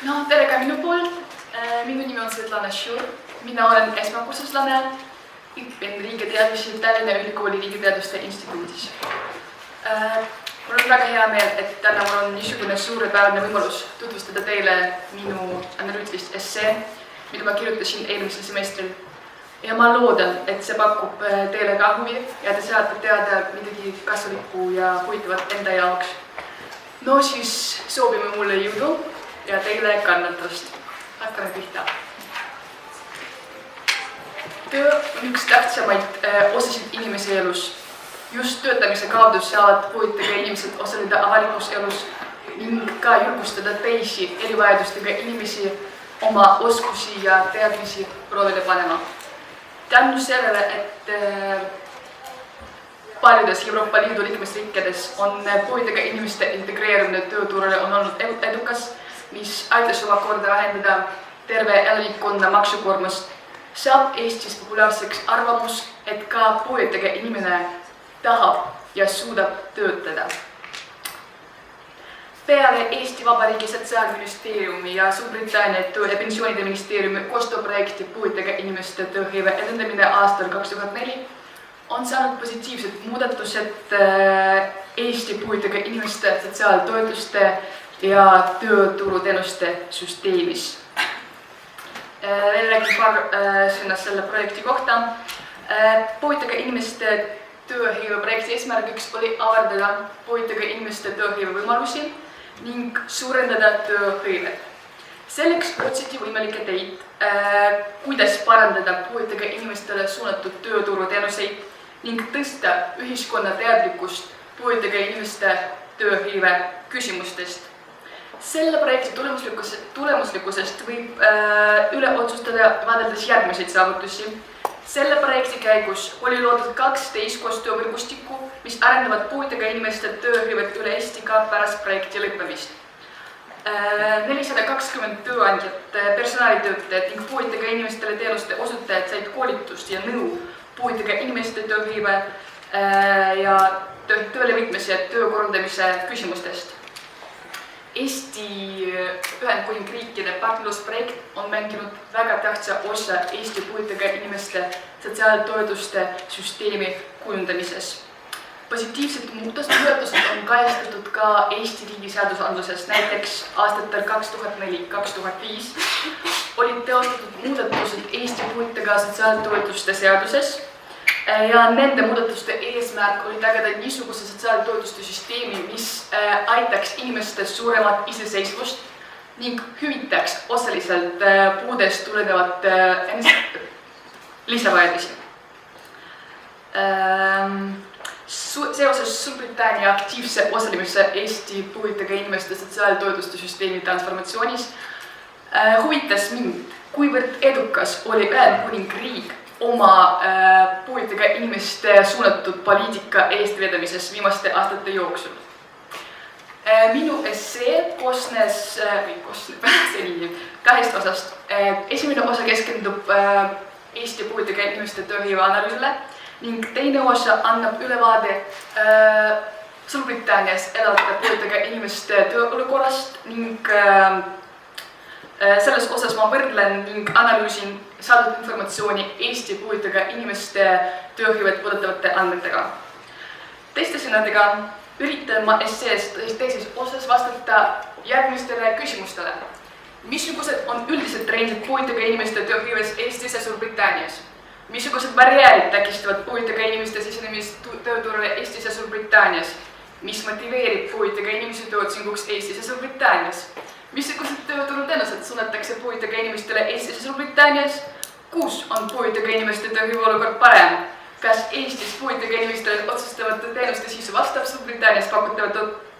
No, tere ka minu poolt. Minu nimi on Svetlana Šur. Mina olen esmakursuslane. Õpin riigiteadmisi Tallinna Ülikooli riigiteaduste instituudis. Mul on väga hea meel, et täna mul on niisugune suurepärane võimalus tutvustada teile minu analüütilist essee, mida ma kirjutasin eelmisel semestril. Ja ma loodan, et see pakub teile ka huvi ja te saate teada midagi kasulikku ja huvitavat enda jaoks. No siis soovime mulle jõudu ja teile kannatust. Hakkame pihta. Töö on üks tähtsamaid osasid inimese elus. Just töötamise kaudu saavad puuetega inimesed osaleda avalikus elus ning ka julgustada teisi erivajadustega inimesi oma oskusi ja teadmisi proovile panema. Tänu sellele, et paljudes Euroopa Liidu liikmesriikides on puuetega inimeste integreerimine tööturule on olnud edukas, mis aitas omakorda vähendada terve elanikkonna maksukoormust, saab Eestis populaarseks arvamus, et ka puuetega inimene tahab ja suudab töötada. Peale Eesti Vabariigi Sotsiaalministeeriumi ja Suurbritannia töö- ja pensioonide ministeeriumi koostööprojekti puuetega inimeste tööhõive edendamine aastal 2004 on saanud positiivsed muudatused Eesti puuetega inimeste sotsiaaltoetuste ja tööturuteenuste süsteemis. Veel räägin paar sõna selle projekti kohta. Puuetega inimeste tööhõive projekti eesmärgiks oli avardada puuetega inimeste tööhõive võimalusi ning suurendada tööhõivet. Selleks otsiti võimalikke teid, kuidas parandada puuetega inimestele suunatud tööturuteenuseid ning tõsta ühiskonna teadlikkust puuetega inimeste tööhõive küsimustest. Selle projekti tulemuslikkusest võib üle otsustada vaadates järgmiseid saavutusi. Selle projekti käigus oli loodud 12 koostöövõrgustikku, mis arendavad puuetega inimeste tööhõivet üle Eesti ka pärast projekti lõppemist. 420 tööandjat, personalitöötajad ning puuetega inimestele teenuste osutajad said koolitust ja nõu puuetega inimeste tööhõive ja töölevõtmise ja töökorraldamise küsimustest. Eesti Ühendkuningriikide partnerlusprojekt on mänginud väga tähtsa osa Eesti puuetega inimeste sotsiaaltoetuste süsteemi kujundamises. Positiivsed muudatused on kajastatud ka Eesti riigi seadusandluses, näiteks aastatel 2004-2005 olid teostatud muudatused Eesti puuetega sotsiaaltoetuste seaduses ja nende muudatuste eesmärk oli tagada niisuguse sotsiaaltoetuste süsteemi, mis aitaks inimeste suuremat iseseisvust ning hüvitaks osaliselt puudest tulenevat lisavajadusi. Seoses Suurbritannia aktiivse osalemise Eesti puuetega inimeste sotsiaaltoetuste süsteemi transformatsioonis huvitas mind, kuivõrd edukas oli Ühendkuningriik oma puuetega inimeste suunatud poliitika eestvedamises viimaste aastate jooksul. Minu essee koosneb kahest osast. Esimene osa keskendub Eesti puuetega inimeste tööhõive analüüsile ning teine osa annab ülevaade Suurbritannias elavate puuetega inimeste tööolukorrast ning selles osas ma võrdlen ning analüüsin saadud informatsiooni Eesti puuetega inimeste tööhõivet puudutavate andmetega. Teiste sõnadega üritan ma essees teises osas vastata järgmistele küsimustele. Missugused on üldised trendid puuetega inimeste tööhõives Eestis ja Suurbritannias? Missugused barjäärid takistavad puuetega inimeste sisenemist tööturule Eestis ja Suurbritannias? Mis motiveerib puuetega inimese tööotsinguks Eestis ja Suurbritannias? Missugused tööturuteenused suunatakse puuetega inimestele Eestis ja Suurbritannias? Kus on puuetega inimeste tööhõive olukord parem? Kas Eestis puuetega inimestele otsustavate teenuste sisu vastab Suurbritannias pakutavate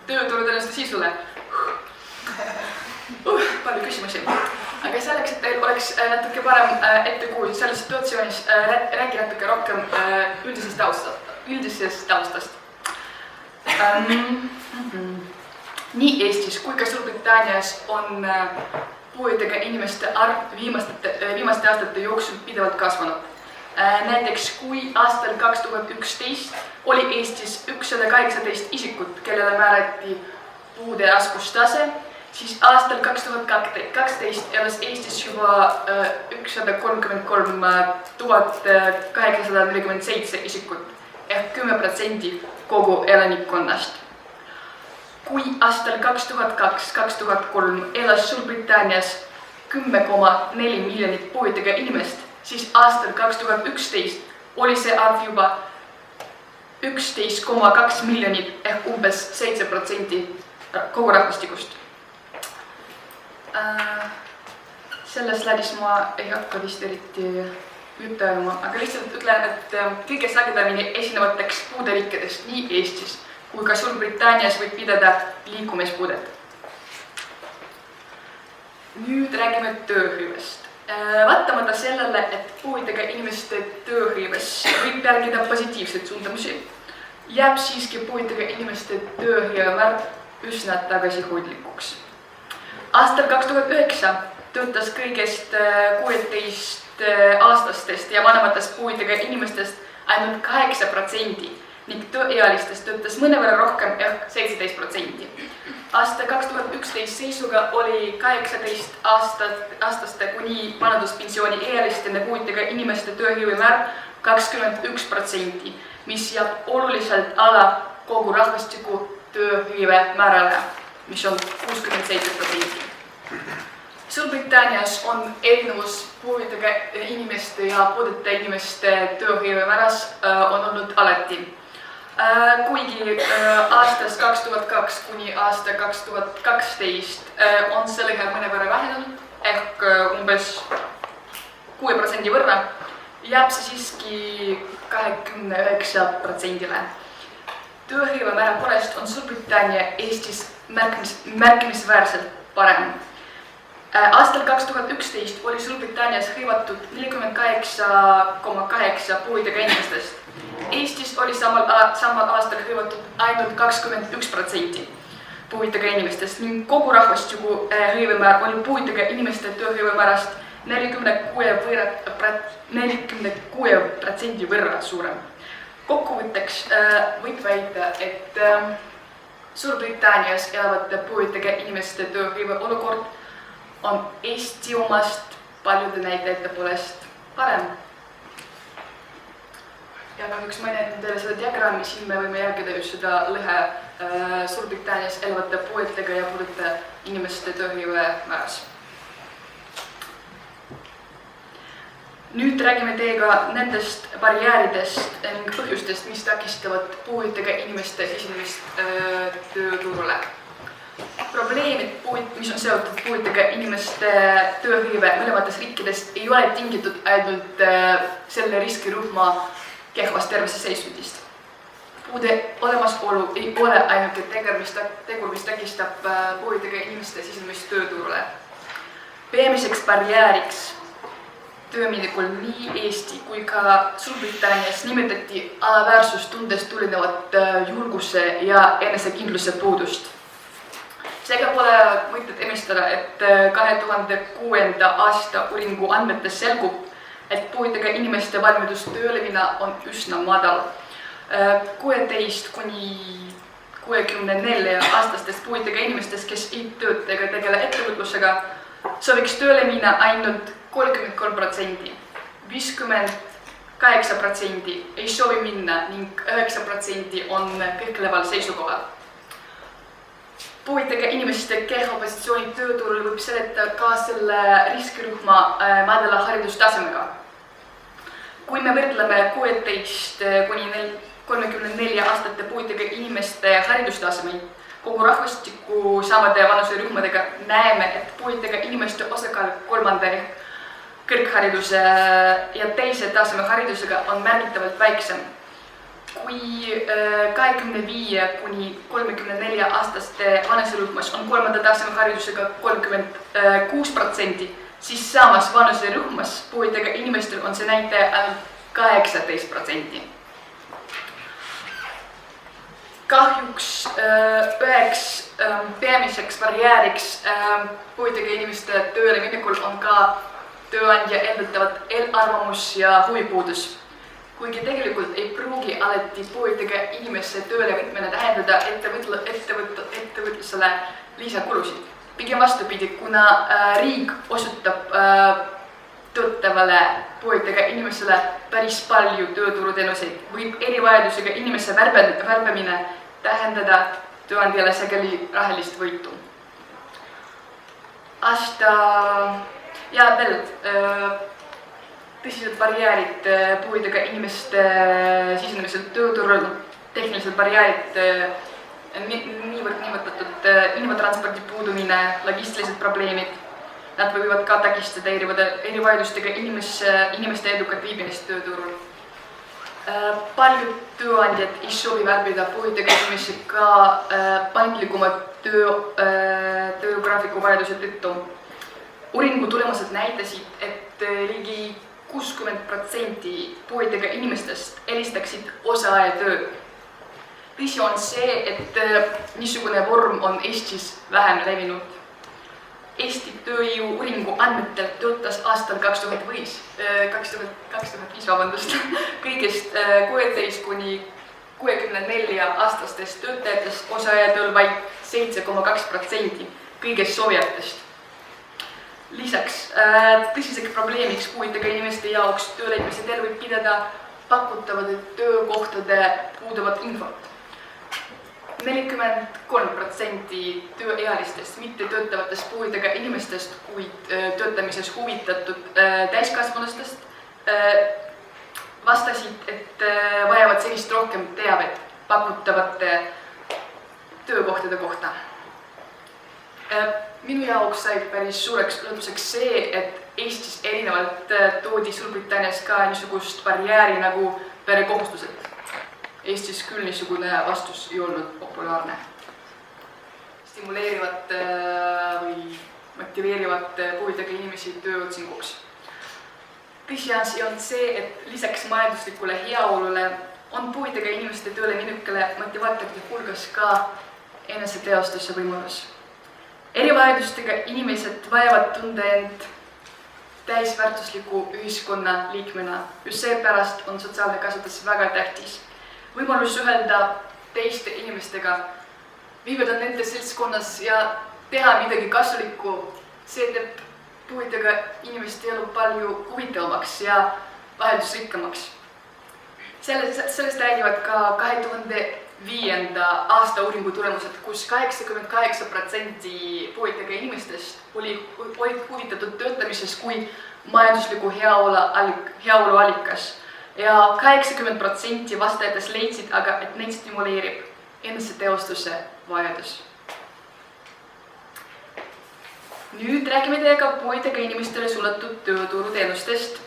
tööturuteenuste sisule? Palju küsimusi. Aga selleks, et teil oleks natuke parem ettekuulus selles situatsioonis, räägi natuke rohkem üldisest taustast. Nii Eestis kui ka Suurbritannias on puuetega inimeste arv viimaste aastate jooksul pidevalt kasvanud. Näiteks kui aastal 2011 oli Eestis 118 isikut, kellele määrati puude raskustase, siis aastal 2012 elas Eestis juba 133 847 isikut ehk 10% kogu elanikkonnast. Kui aastal 2002-2003 elas Suurbritannias 10,4 miljonit puuetega inimest, siis aastal 2011 oli see arv juba 11,2 miljonit ehk umbes 7% kogu rahvastikust. Selles slaidis ma ei hakka vist eriti ütlema, aga lihtsalt ütlen, et kõige sagedamini esinevateks puuderiikidest nii Eestis kui ka Suurbritannias võib pidada liikumispuudet. Nüüd räägime tööhõivest. Vaatamata sellele, et puuetega inimeste tööhõives võib järgida positiivseid suundamusi, jääb siiski puuetega inimeste tööhõive määr üsna tagasihoidlikuks. Aastal 2009 töötas kõigest 16-aastastest ja vanematest puuetega inimestest ainult 8% ning tööealistest töötas mõnevõrra rohkem ehk 17%. Aasta 2011 seisuga oli 18-aastaste kuni vanaduspensioni ealistele puuetega inimeste tööhõive määr 21%, mis jääb oluliselt alla kogu rahvastiku tööhõive määrale, mis on 67%. Suurbritannias on erinevus puuetega inimeste ja puudeta inimeste tööhõive määras on olnud alati. Kuigi aastast 2002 kuni aasta 2012 on see lõhe mõnevõrra vähenenud ehk umbes 6% võrra, jääb see siiski 29%-le. Tööhõive määra poolest on Suurbritannia Eestis märkimisväärselt parem. Aastal 2011 oli Suurbritannias hõivatud 48,8 puuetega inimestest. Eestis oli samal aastal hõivatud ainult 21% puuetega inimestest ning kogu rahvastiku hõivemäär oli puuetega inimeste tööhõive määrast 46% võrra suurem. Kokkuvõtteks võib väita, et Suurbritannias elavate puuetega inimeste tööhõive olukord on Eesti omast paljude näitajate poolest parem. Ja kahjuks ma näitan teile seda diagrammi, siin me võime jälgida just seda lõhe Suurbritannias elavate puuetega ja puudeta inimeste tööhõive määras. Nüüd räägime teiega nendest barjääridest ning põhjustest, mis takistavad puuetega inimeste sisenemist tööturule. Probleemid, mis on seotud puuetega inimeste tööhõive mõlemates riikides, ei ole tingitud ainult selle riskirühma kehvast terviseseisundist. Puude olemasolu ei ole ainuke tegur, mis takistab puuetega inimeste sisenemist tööturule. Peamiseks barjääriks tööminikul nii Eesti kui ka Suurbritannias nimetati alaväärsustundest tulenevat julguse ja enesekindluse puudust. Seega pole mõtet emistada, et 2006. aasta uuringu andmetes selgub, et puuetega inimeste valmidus tööle minna on üsna madal. 16–64-aastastest puuetega inimestest, kes ei tööta ega tegele ettevõtlusega, sooviks tööle minna ainult 33%, 58% ei soovi minna ning 9% on kõhkleval seisukohal. Puuetega inimeste kehva positsiooni tööturul võib seletada ka selle riskirühma madala haridustasemega. Kui me võrdleme 16–34-aastate puuetega inimeste haridustasemeid kogu rahvastiku samade vanuserühmadega, näeme, et puuetega inimeste osakaal kolmanda kõrghariduse ja teise taseme haridusega on märgitavalt väiksem. Kui 25–34-aastaste vanuserühmas on kolmanda taseme haridusega 36%, siis samas vanuserühmas puuetega inimestel on see näitaja ainult 18%. Kahjuks üheks peamiseks barjääriks puuetega inimeste tööle minekul on ka tööandja eeldatavat eelarvamus ja huvipuudus. Kuigi tegelikult ei pruugi alati puuetega inimeste tööle võtmine tähendada ettevõtlusele lisakulusid. Pigem vastupidi, kuna riik osutab töötavale puuetega inimesele päris palju tööturuteenuseid, võib erivajadusega inimese värbamine tähendada tööandjale sageli rahalist võitu. Ja veel tõsised barjäärid puuetega inimeste sisenemisel tööturul, tehnilised barjäärid, niivõrd nimetatud infotranspordi puudumine, logistilised probleemid, nad võivad ka takistada erivajadustega inimeste edukat viibimist tööturul. Paljud tööandjad ei soovi värbida puuetega inimesi ka paindlikuma töögraafiku vajaduse tõttu. Uuringu tulemused näitasid, et ligi 60% puuetega inimestest eelistaksid osaaja tööd. Tõsi on see, et niisugune vorm on Eestis vähem levinud. Eesti tööjõu uuringu andmetel töötas aastal 2005 kõigest 16 kuni 64 aastastest töötajatest osaajatööl vaid 7,2% kõigest soovijatest. Lisaks tõsiseks probleemiks puuetega inimeste jaoks tööleidmise teel võib pidada pakutavate töökohtade puuduvat infot. 43% tööealistest mitte töötavatest puuetega inimestest, kuid töötamises huvitatud täiskasvanustest vastasid, et vajavad sellist rohkem teavet pakutavate töökohtade kohta. Minu jaoks sai päris suureks üllatuseks see, et Eestis erinevalt toodi Suurbritannias ka niisugust barjääri nagu perekohustused. Eestis küll niisugune vastus ei olnud populaarne. Stimuleerivad või motiveerivad puuetega inimesi tööotsinguks. Tõsiasi on see, et lisaks majanduslikule heaolule on puuetega inimeste tööle minukale motivaatorite hulgas ka eneseteostuse võimalus. Erivajadustega inimesed vajavad tunda end täisväärtusliku ühiskonna liikmena. Just seepärast on sotsiaalne kasutus väga tähtis. Võimalus suhelda teiste inimestega, viibida nende seltskonnas ja teha midagi kasulikku, see teeb puuetega inimeste elu palju huvitavamaks ja vaheldusrikkamaks. Sellest räägivad ka 2005. aasta uuringu tulemused, kus 88% puuetega inimestest olid huvitatud töötamises kui majandusliku heaolu allikas. Ja 80% vastajatest leidsid aga, et neid stimuleerib eneseteostuse vajadus. Nüüd räägime teiega puuetega inimestele suunatud tööturuteenustest.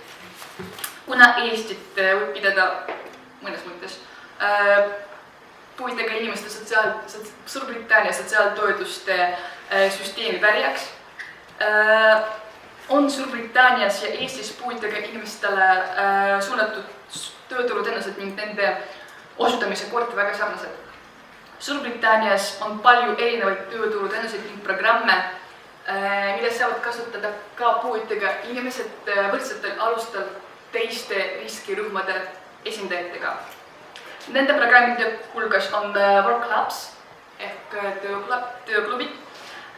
Kuna Eestit võib pidada mõnes mõttes puuetega inimeste Suurbritannia sotsiaaltoetuste süsteemi pärijaks, on Suurbritannias ja Eestis puuetega inimestele suunatud tööturuteenused ning nende osutamise kord väga sarnased. Suurbritannias on palju erinevaid tööturuteenuseid ning programme, mida saavad kasutada ka puuetega inimesed võrdsetel alustel teiste riskirühmade esindajatega. Nende programmide hulgas on Work Clubs ehk tööklubid.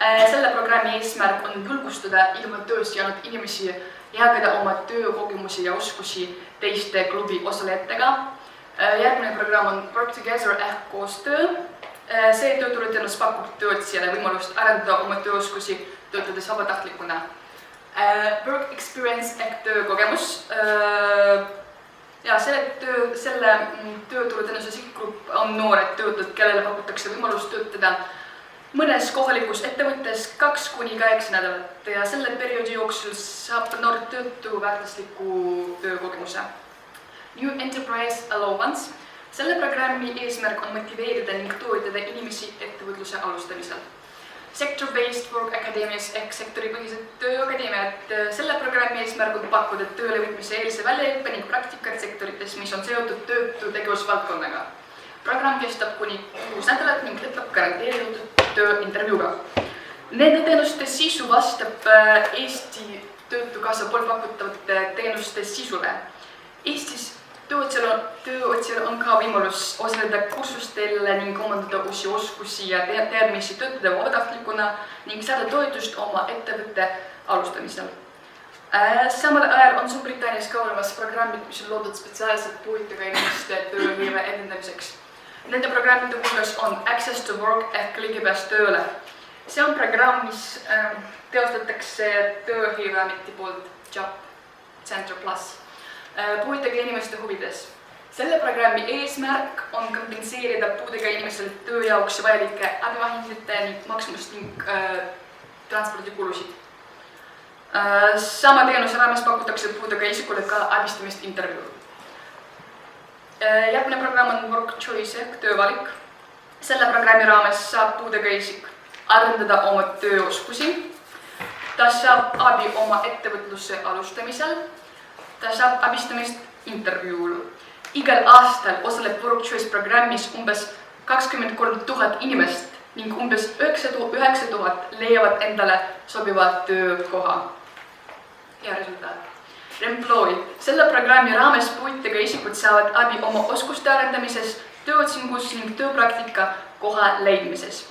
Selle programmi eesmärk on julgustada ilma töös jäänud inimesi jagada oma töökogemusi ja oskusi teiste klubi osalejatega. Järgmine programm on Work Together ehk koostöö. See tööturuteenus pakub tööotsijale võimalust arendada oma tööoskusi töötades vabatahtlikuna. Work Experience ehk töökogemus. Ja selle tööturuteenuse sihtgrupp on noored töötajad, kellele pakutakse võimalust töötada mõnes kohalikus ettevõttes 2–8 nädalat ja selle perioodi jooksul saab noor töötu väärtusliku töökogemuse. New Enterprise Allowance. Selle programmi eesmärk on motiveerida ning toetada inimesi ettevõtluse alustamisel. Sector-based work academies ehk sektoripõhised tööakadeemiad. Selle programmi eesmärk on pakkuda tööle võtmise eelise väljaõppe ning praktikat sektorites, mis on seotud töötu tegevusvaldkonnaga. Programm kestab kuni 6 nädalat ning lõpeb garanteeritud tööintervjuuga. Nende teenuste sisu vastab Eesti Töötukassa poolt pakutavate teenuste sisule. Eestis Tööotsijal on ka võimalus osaleda kursustel ning omandada uusi oskusi ja teadmisi töötada vabatahtlikuna ning saada toetust oma ettevõtte alustamisel. Samal ajal on Suurbritannias ka olemas programmid, mis on loodud spetsiaalselt puuetega inimeste tööhõive edendamiseks. Nende programmide hulgas on Access to Work ehk ligipääs tööle. See on programm, mis teostatakse Tööhõiveameti poolt Job Center Plus puuetega inimeste huvides. Selle programmi eesmärk on kompenseerida puudega inimesele töö jaoks vajalike abivahendite ning maksmust ning transpordikulusid. Sama teenuse raames pakutakse puudega isikule ka abistamist intervjuul. Järgmine programm on Work Choice ehk töövalik. Selle programmi raames saab puudega isik arendada oma tööoskusi. Ta saab abi oma ettevõtluse alustamisel. Ta saab abistamist intervjuul. Igal aastal osaleb Work Choice programmis umbes 23 000 inimest ning umbes 9 000 leiavad endale sobiva töökoha. Ja resultaat. Employed. Selle programmi raames puuetega isikud saavad abi oma oskuste arendamises, tööotsingus ning tööpraktika koha leidmises.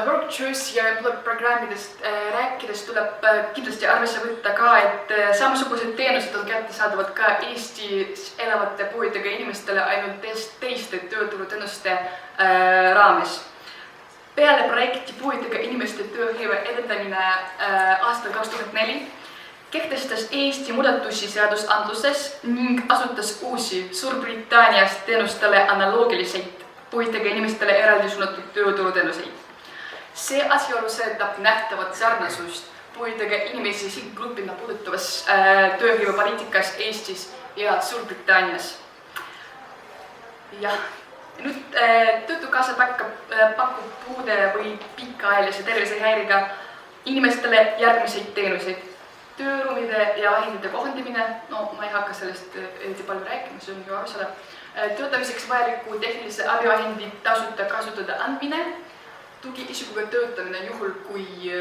Work Choice ja Employed programmidest rääkides tuleb kindlasti arvesse võtta ka, et samasugused teenused on kättesaadavad ka Eestis elavate puuetega inimestele ainult teiste tööturuteenuste raames. Peale projekti puuetega inimeste tööhõive edendamine aastal 2004 kehtestas Eesti muudatusi seadusandluses ning asutas uusi Suurbritannias teenustele analoogiliseid puuetega inimestele eraldi suunatud tööturuteenuseid. See asjaolu seetab nähtavat sarnasust puuetega inimesi sihtgrupina puudutavas tööhõivepoliitikas Eestis ja Suurbritannias. Nüüd töötukassa pakub puude või pikaajalise tervisehäiriga inimestele järgmiseid teenuseid. Tööruumide ja vahendite kohandamine, ma ei hakka sellest eriti palju rääkima, see on ju arusaadav. Töötamiseks vajaliku tehnilise abivahendi tasuta kasutada andmine, tugiisikuga töötamine juhul, kui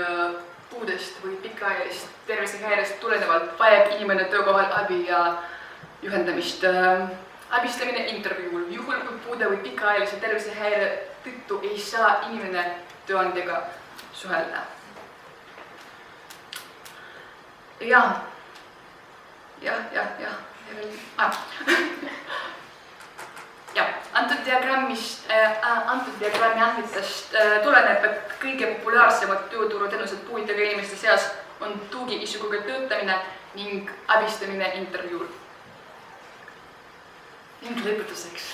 puudest või pikaajalist tervisehäirest tulenevalt vajab inimene töökohal abi ja juhendamist. Abistamine intervjuul juhul, kui puude või pikaajalise tervisehäire tõttu ei saa inimene tööandjaga suhelda. Antud diagrammi andmetest tuleneb, et kõige populaarsemad tööturuteenused puuetega inimeste seas on tugiisikuga töötamine ning abistamine intervjuul. Ning lõpetuseks.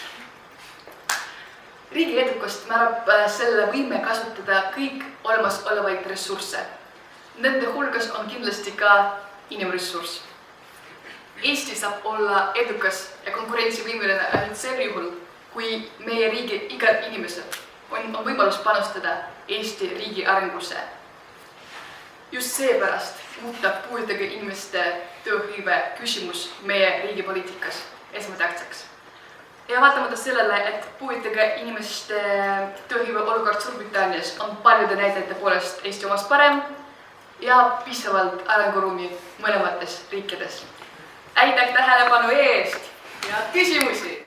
Riigi edukust määrab selle võime kasutada kõik olemasolevaid ressursse. Nende hulgas on kindlasti ka inimressurss. Eesti saab olla edukas ja konkurentsivõimeline ainult sel juhul, kui meie riigi igal inimesel on võimalus panustada Eesti riigi arengusse. Just seepärast muutub puuetega inimeste tööhõive küsimus meie riigi poliitikas esmatähtsaks. Ja vaatamata sellele, et puuetega inimeste tööhõive olukord Suurbritannias on paljude näitajate poolest Eesti omast parem ja piisavalt arenguruumi mõlemates riikides. Aitäh tähelepanu eest ja küsimusi!